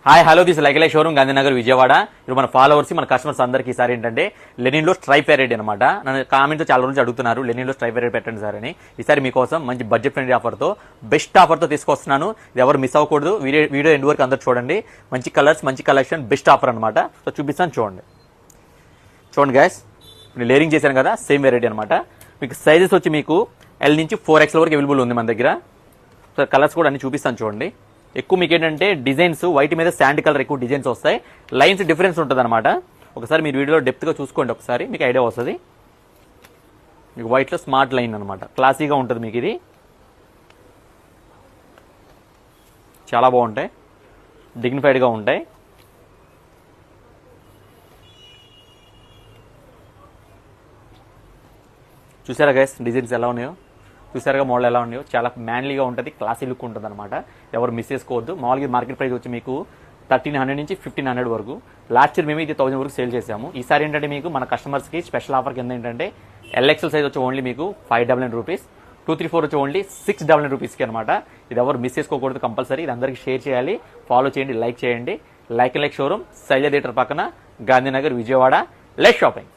Hi hello this like showroom Gandhinagar Vijayawada. ఇప్పుడు మన followers మన కస్టమర్స్ అందరికీ ఈసారి ఏంటంటే లెనిన్లో స్ట్రైప్ వెరైటీ అనమాట. నన్ను కామెంట్స్ చాలా రోజులు అడుగుతున్నారు లెనిన్లో స్ట్రైప్ వెరైటీ పెట్టండి సార్ అని. ఈసారి మీకోసం మంచి బడ్జెట్ ఫ్రెండ్లీ ఆఫర్తో బెస్ట్ ఆఫర్తో తీసుకొస్తున్నాను. ఇది ఎవరు మిస్ అవ్వకూడదు. వీడియో ఎండ్ వరకు అందరూ చూడండి. మంచి కలర్స్ మంచి కలెక్షన్ బెస్ట్ ఆఫర్ అనమాట. సో చూపిస్తాను చూడండి గైస్. నేను లేరింగ్ చేశాను కదా సేమ్ వెరైటీ అనమాట. మీకు సైజెస్ వచ్చి మీకు ఎల్ నుంచి 4XL వరకు అవైలబుల్ ఉంది మన దగ్గర. సో కలర్స్ కూడా అన్ని చూపిస్తాను చూడండి. ఎక్కువ మీకు ఏంటంటే డిజైన్స్ వైట్ మీద శాండ్ కలర్ ఎక్కువ డిజైన్స్ వస్తాయి. లైన్స్ డిఫరెన్స్ ఉంటుంది అనమాట. ఒకసారి మీరు వీడియోలో డెప్త్గా చూసుకోండి, ఒకసారి మీకు ఐడియా వస్తుంది. మీకు వైట్లో స్మార్ట్ లైన్ అనమాట, క్లాసీగా ఉంటుంది మీకు. ఇది చాలా బాగుంటాయి, డిగ్నిఫైడ్గా ఉంటాయి. చూసారా గైస్ డిజైన్స్ ఎలా ఉన్నాయో, చూసారుగా మోడల్ ఎలా ఉన్నాయో. చాలా మ్యాన్లీగా ఉంటుంది, క్లాసీ లుక్ ఉంటుంది అనమాట. ఎవరు మిస్ చేసుకోవద్దు. మామూలుగా మార్కెట్ ప్రైస్ వచ్చి మీకు 1300 నుంచి 1500 వరకు. లాస్ట్ ఇయర్ మేము ఇది 1000 వరకు సేల్ చేసాము. ఈసారి ఏంటంటే మీకు మన కస్టమర్స్కి స్పెషల్ ఆఫర్ కింద ఏంటంటే LXL సైజ్ వచ్చి ఓన్లీ మీకు 599 రూపీస్, 234 వచ్చి ఓన్లీ 699 రూపీస్కి అనమాట. ఇది ఎవరు మిస్ చేసుకోకూడదు కంపల్సరీ. ఇది అందరికీ షేర్ చేయాలి, ఫాలో చేయండి, లైక్ చేయండి. లైక్ షోరూమ్ శైలజ థియేటర్ పక్కన గాంధీనగర్ విజయవాడ. Let's shopping.